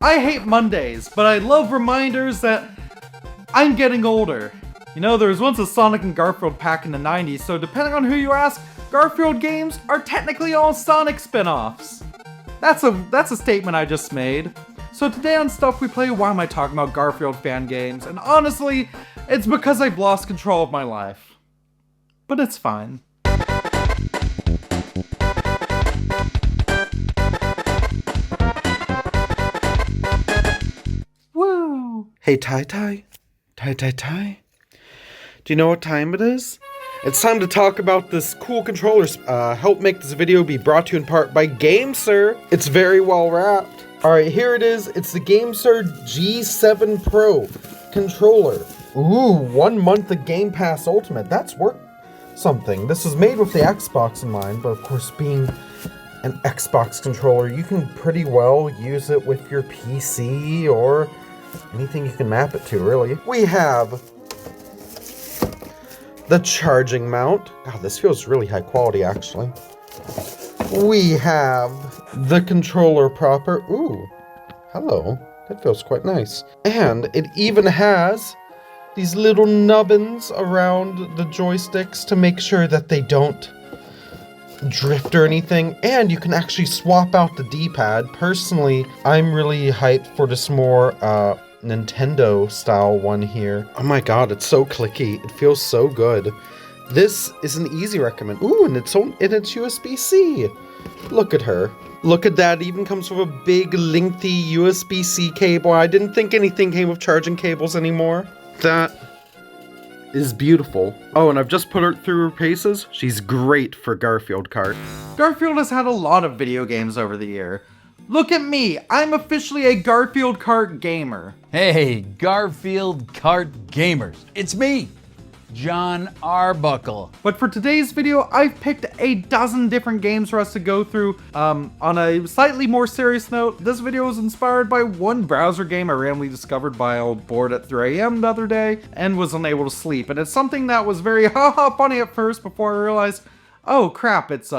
I hate Mondays, but I love reminders that I'm getting older. You know, there was once a Sonic and Garfield pack in the 90s, so depending on who you ask, Garfield games are technically all Sonic spin-offs. That's a statement I just made. So today on Stuff We Play, why am I talking about Garfield fan games? And honestly, it's because I've lost control of my life. But it's fine. Woo! Hey Tai. Do you know what time it is? It's time to talk about this cool controller. Help make this video be brought to you in part by Gamesir. It's very well wrapped. Alright, here it is. It's the Gamesir G7 Pro controller. Ooh, 1 month of Game Pass Ultimate. That's worth something. This is made with the Xbox in mind, but of course being an Xbox controller, you can pretty well use it with your PC or anything you can map it to, really. We have the charging mount. God, this feels really high quality, actually. We have the controller proper. Ooh, hello. That feels quite nice. And it even has these little nubbins around the joysticks to make sure that they don't drift or anything. And you can actually swap out the D-pad. Personally, I'm really hyped for this more Nintendo style one here. Oh my god, it's so clicky. It feels so good. This is an easy recommend. Ooh, and it's USB-C. Look at her. Look at that. It even comes with a big lengthy USB-C cable. I didn't think anything came with charging cables anymore. That is beautiful. Oh, and I've just put her through her paces. She's great for Garfield Kart. Garfield has had a lot of video games over the year. Look at me, I'm officially a Garfield Kart gamer. Hey, Garfield Kart gamers. It's me, John Arbuckle. But for today's video, I've picked a dozen different games for us to go through. On a slightly more serious note, this video was inspired by one browser game I randomly discovered while bored at 3 AM the other day and was unable to sleep. And it's something that was very haha funny at first before I realized, oh crap, it's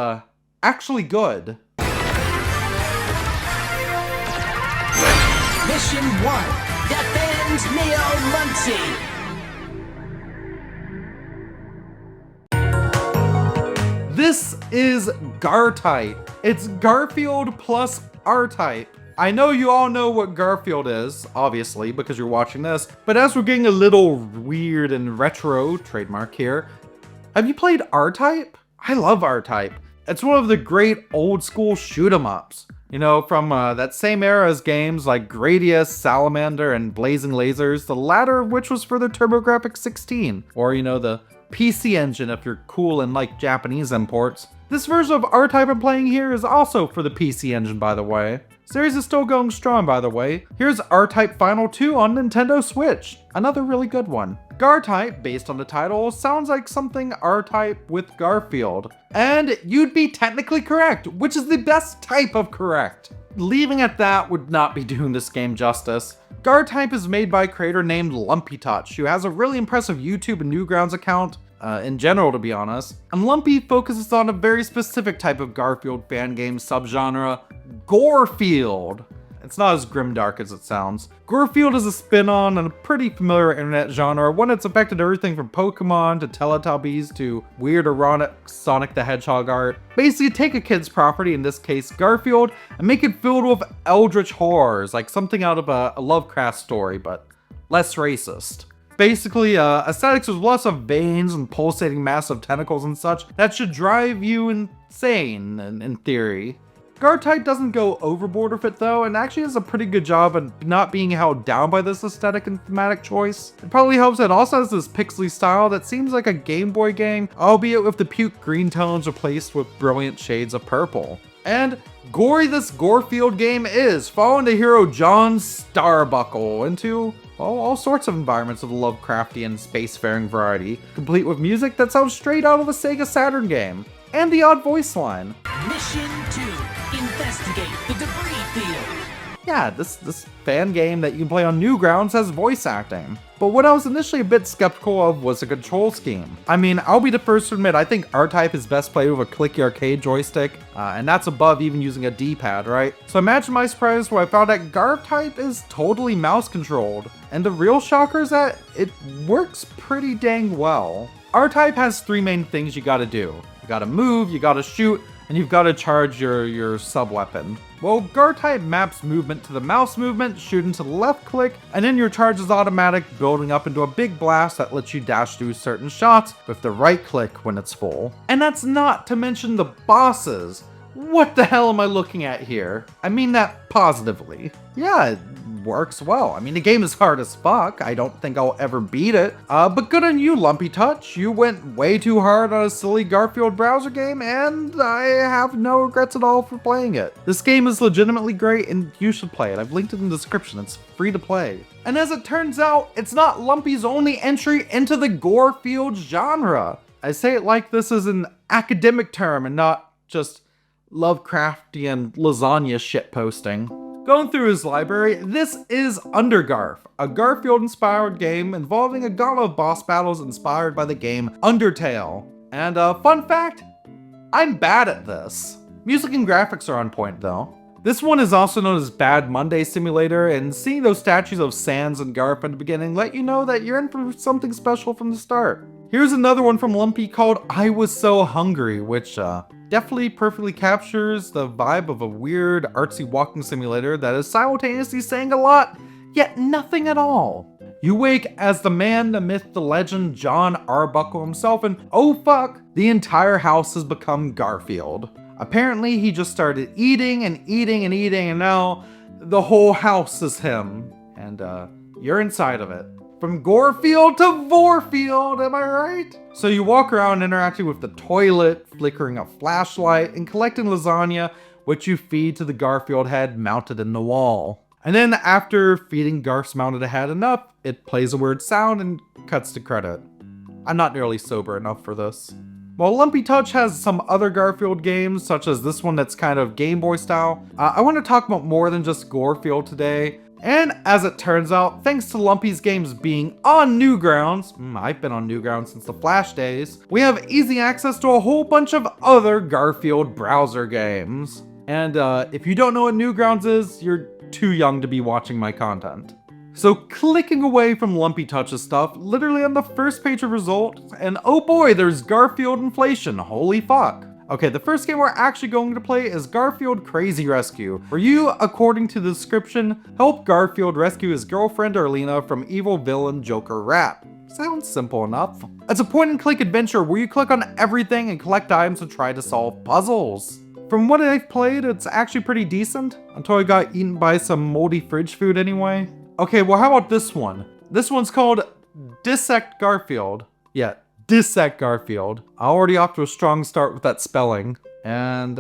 actually good. Mission 1, defend Neo Muncie. This is Gartype. It's Garfield plus R-Type. I know you all know what Garfield is, obviously, because you're watching this, but as we're getting a little weird and retro, trademark here, have you played R-Type? I love R-Type. It's one of the great old school shoot 'em ups. You know, from that same era as games like Gradius, Salamander, and Blazing Lasers, the latter of which was for the TurboGrafx 16, or you know, the PC Engine if you're cool and like Japanese imports. This version of R-Type I'm playing here is also for the PC Engine, by the way. Series is still going strong, by the way. Here's R-Type Final 2 on Nintendo Switch, another really good one. Gartype, based on the title, sounds like something R-Type with Garfield. And you'd be technically correct, which is the best type of correct. Leaving at that would not be doing this game justice. Gartype is made by a creator named Lumpy Touch, who has a really impressive YouTube and Newgrounds account, in general to be honest. And Lumpy focuses on a very specific type of Garfield fan game subgenre, Garfield. It's not as grimdark as it sounds. Garfield is a spin-on and a pretty familiar internet genre, one that's affected everything from Pokemon to Teletubbies to weird ironic Sonic the Hedgehog art. Basically take a kid's property, in this case Garfield, and make it filled with eldritch horrors, like something out of a Lovecraft story, but less racist. Basically, aesthetics with lots of veins and pulsating massive tentacles and such that should drive you insane, in theory. Gartype doesn't go overboard with it though, and actually does a pretty good job of not being held down by this aesthetic and thematic choice. It probably helps that it also has this pixely style that seems like a Game Boy game, albeit with the puke green tones replaced with brilliant shades of purple. And gory this Garfield game is, following the hero John Starbuckle into all sorts of environments of the Lovecraftian spacefaring variety, complete with music that sounds straight out of a Sega Saturn game, and the odd voice line. Mission 2, investigate the debris field. yeah, this fan game that you can play on Newgrounds has voice acting. But what I was initially a bit skeptical of was the control scheme. I mean, I'll be the first to admit, I think R-Type is best played with a clicky arcade joystick, and that's above even using a D-pad, right? So imagine my surprise when I found that Gartype is totally mouse controlled. And the real shocker is that it works pretty dang well. R-Type has three main things you gotta do. You gotta move, you gotta shoot, and you've gotta charge your sub-weapon. Well, Gartype maps movement to the mouse movement, shooting to the left click, and then your charge is automatic, building up into a big blast that lets you dash through certain shots with the right click when it's full. And that's not to mention the bosses. What the hell am I looking at here? I mean that positively. Yeah, it works well. I mean, the game is hard as fuck. I don't think I'll ever beat it. But good on you, Lumpy Touch. You went way too hard on a silly Garfield browser game, and I have no regrets at all for playing it. This game is legitimately great, and you should play it. I've linked it in the description. It's free to play. And as it turns out, it's not Lumpy's only entry into the Garfield genre. I say it like this is an academic term and not just Lovecraftian lasagna shitposting. Going through his library, this is Undergarf, a Garfield-inspired game involving a gauntlet of boss battles inspired by the game Undertale. And fun fact, I'm bad at this. Music and graphics are on point though. This one is also known as Bad Monday Simulator, and seeing those statues of Sans and Garf at the beginning let you know that you're in for something special from the start. Here's another one from Lumpy called I Was So Hungry, which definitely perfectly captures the vibe of a weird artsy walking simulator that is simultaneously saying a lot, yet nothing at all. You wake as the man, the myth, the legend, John Arbuckle himself, and oh fuck, the entire house has become Garfield. Apparently he just started eating and eating and eating, and now the whole house is him. And you're inside of it. From Garfield to Vorfield, am I right? So you walk around interacting with the toilet, flickering a flashlight, and collecting lasagna, which you feed to the Garfield head mounted in the wall. And then after feeding Garf's mounted head enough, it plays a weird sound and cuts to credit. I'm not nearly sober enough for this. While Lumpy Touch has some other Garfield games, such as this one that's kind of Game Boy style, I want to talk about more than just Garfield today. And as it turns out, thanks to Lumpy's games being on Newgrounds, I've been on Newgrounds since the Flash days, we have easy access to a whole bunch of other Garfield browser games. And if you don't know what Newgrounds is, you're too young to be watching my content. So clicking away from Lumpy Touch's stuff, literally on the first page of results, and oh boy, there's Garfield Inflation, holy fuck. Okay, the first game we're actually going to play is Garfield Crazy Rescue, where you, according to the description, help Garfield rescue his girlfriend Arlena from evil villain Joker Rat. Sounds simple enough. It's a point-and-click adventure where you click on everything and collect items and try to solve puzzles. From what I've played, it's actually pretty decent, until I got eaten by some moldy fridge food anyway. Okay, well how about this one? This one's called Dissect Garfield. Yeah. Dissect Garfield. Already off to a strong start with that spelling. And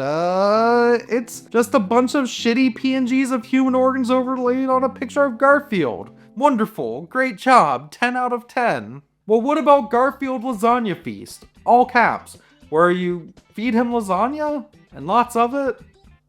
it's just a bunch of shitty PNGs of human organs overlaid on a picture of Garfield. Wonderful, great job, 10 out of 10. Well, what about Garfield Lasagna Feast? All caps, where you feed him lasagna and lots of it?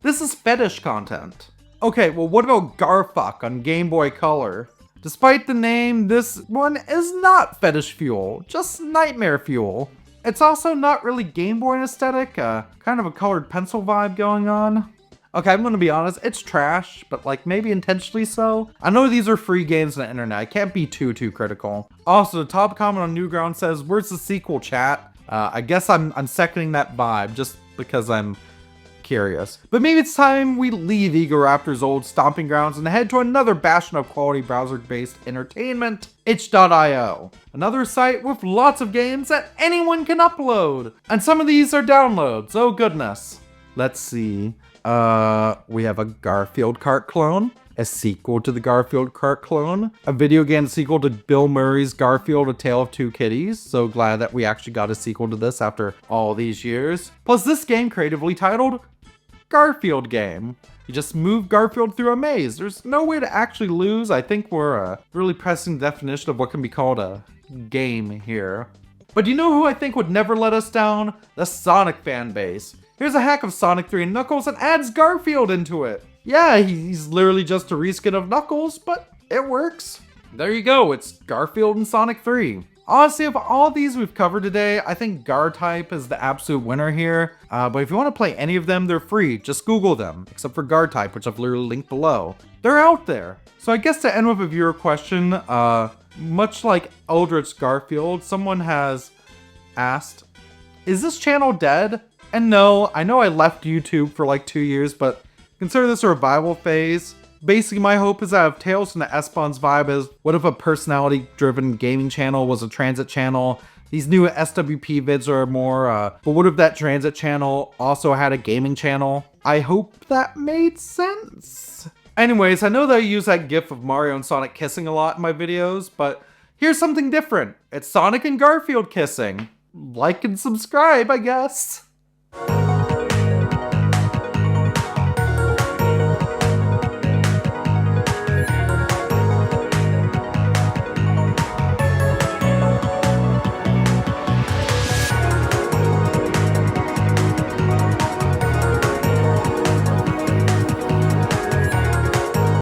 This is fetish content. Okay, well what about Garfuck on Game Boy Color? Despite the name, this one is not fetish fuel, just nightmare fuel. It's also not really Game Boy aesthetic, kind of a colored pencil vibe going on. Okay, I'm gonna be honest, it's trash, but like maybe intentionally so. I know these are free games on the internet, I can't be too critical. Also, the top comment on Newgrounds says, where's the sequel, chat? I guess I'm seconding that vibe just because I'm curious. But maybe it's time we leave Egoraptor's old stomping grounds and head to another bastion of quality browser-based entertainment, itch.io. Another site with lots of games that anyone can upload. And some of these are downloads, oh goodness. Let's see. We have a Garfield Kart clone, a sequel to the Garfield Kart clone, a video game sequel to Bill Murray's Garfield: A Tale of Two Kitties. So glad that we actually got a sequel to this after all these years. Plus this game creatively titled Garfield Game. You just move Garfield through a maze. There's no way to actually lose. I think we're really pressing the definition of what can be called a game here. But you know who I think would never let us down? The Sonic fan base. Here's a hack of Sonic 3 and Knuckles and adds Garfield into it. Yeah, he's literally just a reskin of Knuckles, but it works. There you go, it's Garfield and Sonic 3. Honestly, of all these we've covered today, I think Gartype is the absolute winner here. But if you want to play any of them, they're free. Just Google them, except for Gartype, which I've literally linked below. They're out there. So I guess to end with a viewer question, much like Eldritch Garfield, someone has asked, is this channel dead? And no, I know I left YouTube for like 2 years, but consider this a revival phase. Basically, my hope is that if Tales from the S-Bon's vibe is, what if a personality-driven gaming channel was a transit channel? These new SWP vids are more, but what if that transit channel also had a gaming channel? I hope that made sense. Anyways, I know that I use that gif of Mario and Sonic kissing a lot in my videos, but here's something different. It's Sonic and Garfield kissing. Like and subscribe, I guess.